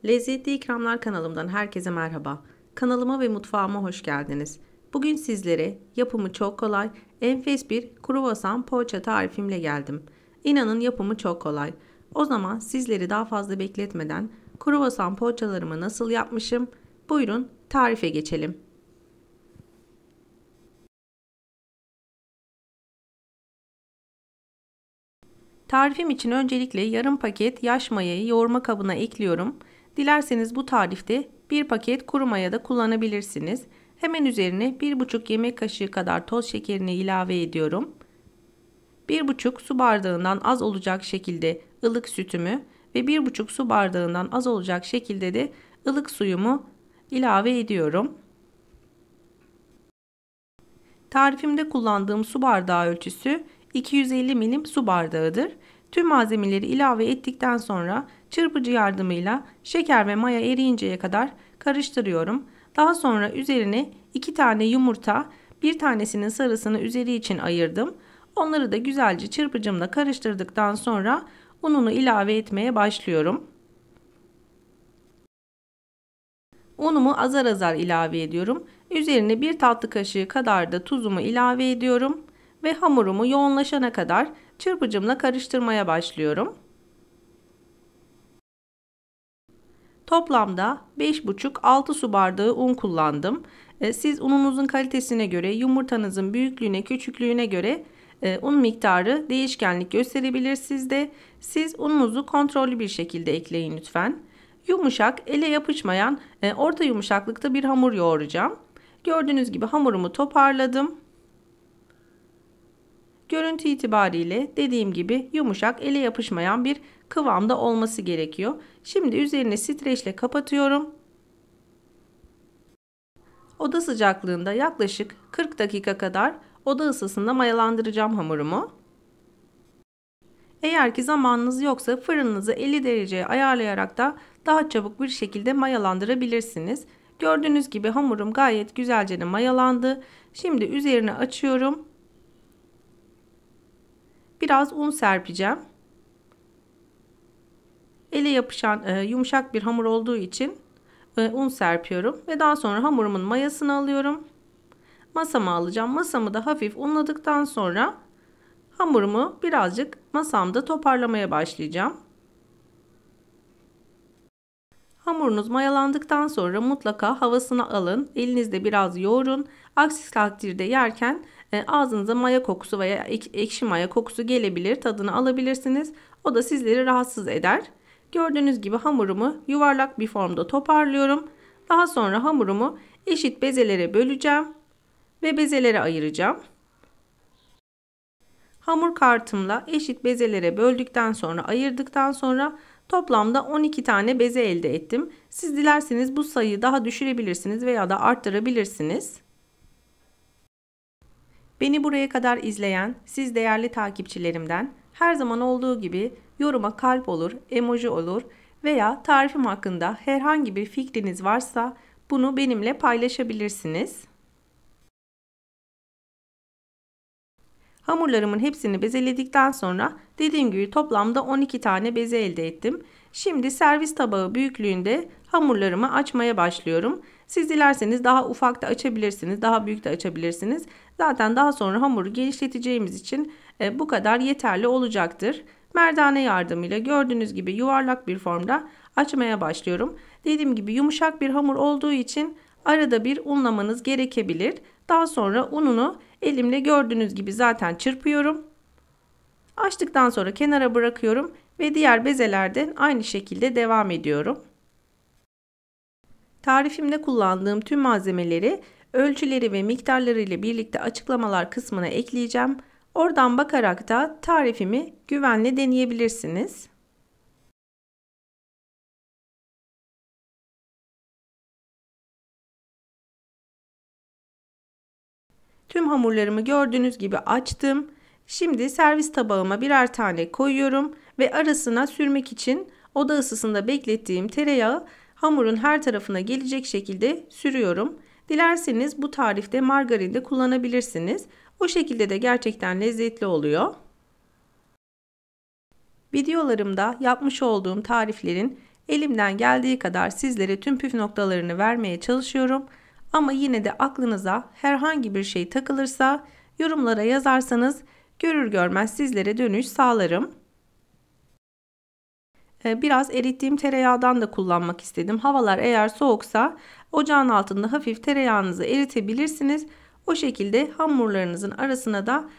Lezzetli İkramlar kanalımdan herkese merhaba. Kanalıma ve mutfağıma hoş geldiniz. Bugün sizlere yapımı çok kolay, enfes bir kruvasan poğaça tarifimle geldim. İnanın yapımı çok kolay. O zaman sizleri daha fazla bekletmeden kruvasan poğaçalarımı nasıl yapmışım? Buyurun tarife geçelim. Tarifim için öncelikle yarım paket yaş mayayı yoğurma kabına ekliyorum. Dilerseniz bu tarifte bir paket kuru maya da kullanabilirsiniz. Hemen üzerine 1,5 yemek kaşığı kadar toz şekerini ilave ediyorum. 1,5 su bardağından az olacak şekilde ılık sütümü ve 1,5 su bardağından az olacak şekilde de ılık suyumu ilave ediyorum. Tarifimde kullandığım su bardağı ölçüsü 250 milim su bardağıdır. Tüm malzemeleri ilave ettikten sonra çırpıcı yardımıyla şeker ve maya eriyinceye kadar karıştırıyorum. Daha sonra üzerine 2 tane yumurta, bir tanesinin sarısını üzeri için ayırdım. Onları da güzelce çırpıcımla karıştırdıktan sonra ununu ilave etmeye başlıyorum. Unumu azar azar ilave ediyorum. Üzerine bir tatlı kaşığı kadar da tuzumu ilave ediyorum ve hamurumu yoğunlaşana kadar çırpıcımla karıştırmaya başlıyorum. Toplamda 5,5-6 su bardağı un kullandım. Siz ununuzun kalitesine göre, yumurtanızın büyüklüğüne, küçüklüğüne göre un miktarı değişkenlik gösterebilir sizde. Siz ununuzu kontrollü bir şekilde ekleyin lütfen. Yumuşak, ele yapışmayan, orta yumuşaklıkta bir hamur yoğuracağım. Gördüğünüz gibi hamurumu toparladım. Görüntü itibariyle dediğim gibi yumuşak, ele yapışmayan bir kıvamda olması gerekiyor. Şimdi üzerine streçle kapatıyorum. Oda sıcaklığında yaklaşık 40 dakika kadar oda ısısında mayalandıracağım hamurumu. Eğer ki zamanınız yoksa fırınınızı 50 dereceye ayarlayarak da daha çabuk bir şekilde mayalandırabilirsiniz. Gördüğünüz gibi hamurum gayet güzelce mayalandı. Şimdi üzerine açıyorum. Biraz un serpeceğim. Ele yapışan yumuşak bir hamur olduğu için un serpiyorum ve daha sonra hamurumun mayasını alıyorum. Masama alacağım. Masamı da hafif unladıktan sonra hamurumu birazcık masamda toparlamaya başlayacağım. Hamurunuz mayalandıktan sonra mutlaka havasını alın. Elinizde biraz yoğurun. Aksi takdirde yerken ağzınıza maya kokusu veya ekşi maya kokusu gelebilir. Tadını alabilirsiniz. O da sizleri rahatsız eder. Gördüğünüz gibi hamurumu yuvarlak bir formda toparlıyorum. Daha sonra hamurumu eşit bezelere böleceğim ve bezelere ayıracağım. Hamur kartımla eşit bezelere böldükten sonra ayırdıktan sonra toplamda 12 tane beze elde ettim. Siz dilerseniz bu sayıyı daha düşürebilirsiniz veya da arttırabilirsiniz. Beni buraya kadar izleyen siz değerli takipçilerimden her zaman olduğu gibi yoruma kalp olur, emoji olur veya tarifim hakkında herhangi bir fikriniz varsa bunu benimle paylaşabilirsiniz. Hamurlarımın hepsini bezeledikten sonra dediğim gibi toplamda 12 tane beze elde ettim. Şimdi servis tabağı büyüklüğünde hamurlarımı açmaya başlıyorum. Siz dilerseniz daha ufak da açabilirsiniz, daha büyük de açabilirsiniz. Zaten daha sonra hamuru genişleteceğimiz için bu kadar yeterli olacaktır. Merdane yardımıyla gördüğünüz gibi yuvarlak bir formda açmaya başlıyorum. Dediğim gibi yumuşak bir hamur olduğu için arada bir unlamanız gerekebilir. Daha sonra ununu elimle gördüğünüz gibi zaten çırpıyorum. Açtıktan sonra kenara bırakıyorum ve diğer bezelerden aynı şekilde devam ediyorum. Tarifimde kullandığım tüm malzemeleri ölçüleri ve miktarları ile birlikte açıklamalar kısmına ekleyeceğim. Oradan bakarak da tarifimi güvenle deneyebilirsiniz. Tüm hamurlarımı gördüğünüz gibi açtım. Şimdi servis tabağıma birer tane koyuyorum ve arasına sürmek için oda ısısında beklettiğim tereyağı hamurun her tarafına gelecek şekilde sürüyorum. Dilerseniz bu tarifte margarin de kullanabilirsiniz. O şekilde de gerçekten lezzetli oluyor. Videolarımda yapmış olduğum tariflerin Elimden geldiği kadar sizlere tüm püf noktalarını vermeye çalışıyorum. Ama yine de aklınıza herhangi bir şey takılırsa yorumlara yazarsanız görür görmez sizlere dönüş sağlarım. Biraz erittiğim tereyağdan da kullanmak istedim. Havalar eğer soğuksa ocağın altında hafif tereyağınızı eritebilirsiniz. O şekilde hamurlarınızın arasına da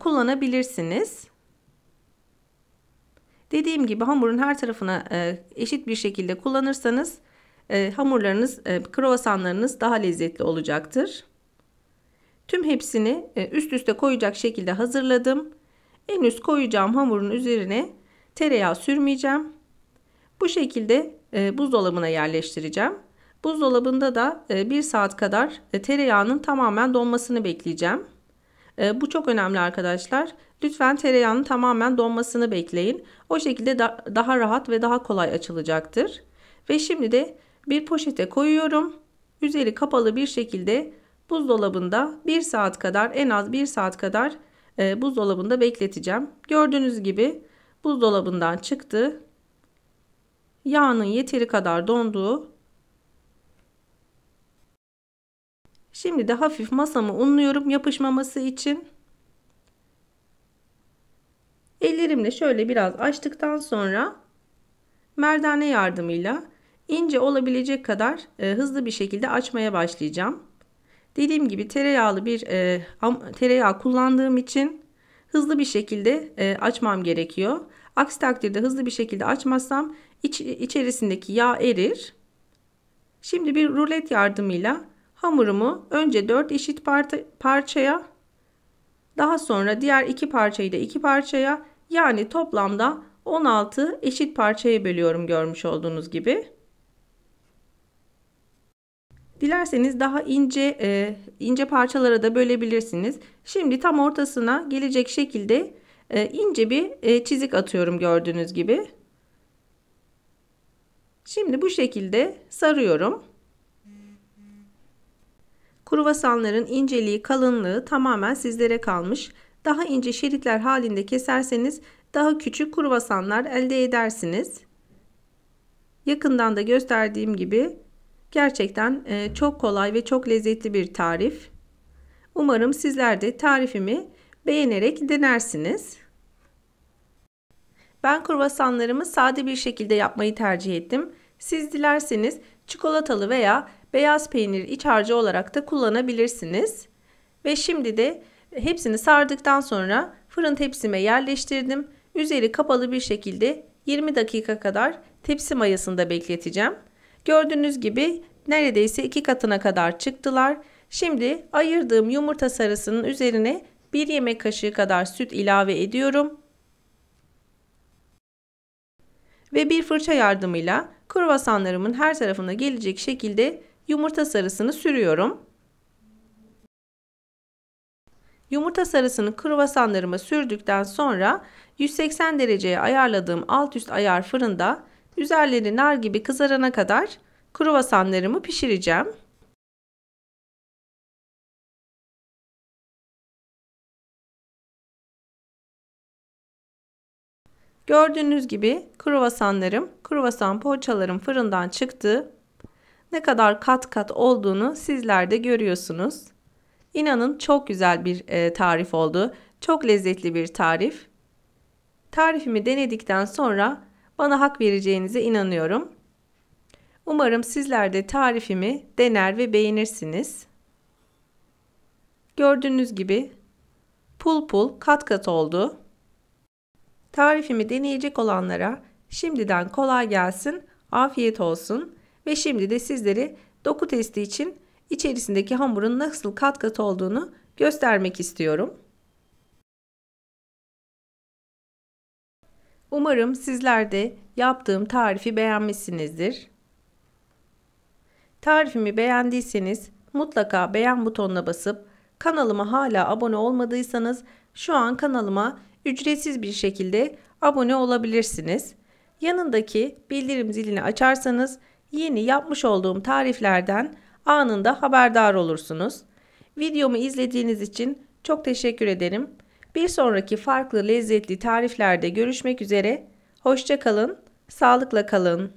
kullanabilirsiniz. Dediğim gibi hamurun her tarafına eşit bir şekilde kullanırsanız hamurlarınız, kruvasanlarınız daha lezzetli olacaktır. Tüm hepsini üst üste koyacak şekilde hazırladım. En üst koyacağım hamurun üzerine tereyağı sürmeyeceğim. Bu şekilde buzdolabına yerleştireceğim. Buzdolabında da 1 saat kadar tereyağının tamamen donmasını bekleyeceğim. Bu çok önemli arkadaşlar. Lütfen tereyağının tamamen donmasını bekleyin. O şekilde daha rahat ve daha kolay açılacaktır. Ve şimdi de bir poşete koyuyorum. Üzeri kapalı bir şekilde buzdolabında 1 saat kadar, en az 1 saat kadar buzdolabında bekleteceğim. Gördüğünüz gibi buzdolabından çıktı. Yağının yeteri kadar donduğu. Şimdi de hafif masamı unluyorum yapışmaması için. Ellerimle şöyle biraz açtıktan sonra merdane yardımıyla ince olabilecek kadar hızlı bir şekilde açmaya başlayacağım. Dediğim gibi tereyağlı bir tereyağı kullandığım için hızlı bir şekilde açmam gerekiyor. Aksi takdirde hızlı bir şekilde açmazsam içerisindeki yağ erir. Şimdi bir rulet yardımıyla hamurumu önce 4 eşit parçaya, daha sonra diğer 2 parçayı da 2 parçaya, yani toplamda 16 eşit parçaya bölüyorum görmüş olduğunuz gibi. Dilerseniz daha ince parçalara da bölebilirsiniz. Şimdi tam ortasına gelecek şekilde ince bir çizik atıyorum gördüğünüz gibi. Şimdi bu şekilde sarıyorum. Kruvasanların inceliği, kalınlığı tamamen sizlere kalmış. Daha ince şeritler halinde keserseniz daha küçük kruvasanlar elde edersiniz. Yakından da gösterdiğim gibi gerçekten çok kolay ve çok lezzetli bir tarif. Umarım sizler de tarifimi beğenerek denersiniz. Ben kruvasanlarımı sade bir şekilde yapmayı tercih ettim. Siz dilerseniz çikolatalı veya beyaz peynir iç harcı olarak da kullanabilirsiniz. Ve şimdi de hepsini sardıktan sonra fırın tepsime yerleştirdim. Üzeri kapalı bir şekilde 20 dakika kadar tepsi mayasında bekleteceğim. Gördüğünüz gibi neredeyse 2 katına kadar çıktılar. Şimdi ayırdığım yumurta sarısının üzerine 1 yemek kaşığı kadar süt ilave ediyorum. Ve bir fırça yardımıyla kruvasanlarımın her tarafına gelecek şekilde yumurta sarısını sürüyorum. Yumurta sarısını kruvasanlarıma sürdükten sonra 180 dereceye ayarladığım alt üst ayar fırında üzerleri nar gibi kızarana kadar kruvasanlarımı pişireceğim. Gördüğünüz gibi kruvasan poğaçalarım fırından çıktı. Ne kadar kat kat olduğunu sizler de görüyorsunuz. İnanın çok güzel bir tarif oldu. Çok lezzetli bir tarif. Tarifimi denedikten sonra bana hak vereceğinize inanıyorum. Umarım sizler de tarifimi dener ve beğenirsiniz. Gördüğünüz gibi pul pul kat kat oldu. Tarifimi deneyecek olanlara şimdiden kolay gelsin, afiyet olsun ve şimdi de sizlere doku testi için içerisindeki hamurun nasıl kat kat olduğunu göstermek istiyorum. Umarım sizler de yaptığım tarifi beğenmişsinizdir. Tarifimi beğendiyseniz mutlaka beğen butonuna basıp kanalıma hala abone olmadıysanız şu an kanalıma ücretsiz bir şekilde abone olabilirsiniz. Yanındaki bildirim zilini açarsanız yeni yapmış olduğum tariflerden anında haberdar olursunuz. Videomu izlediğiniz için çok teşekkür ederim. Bir sonraki farklı lezzetli tariflerde görüşmek üzere. Hoşça kalın, sağlıkla kalın.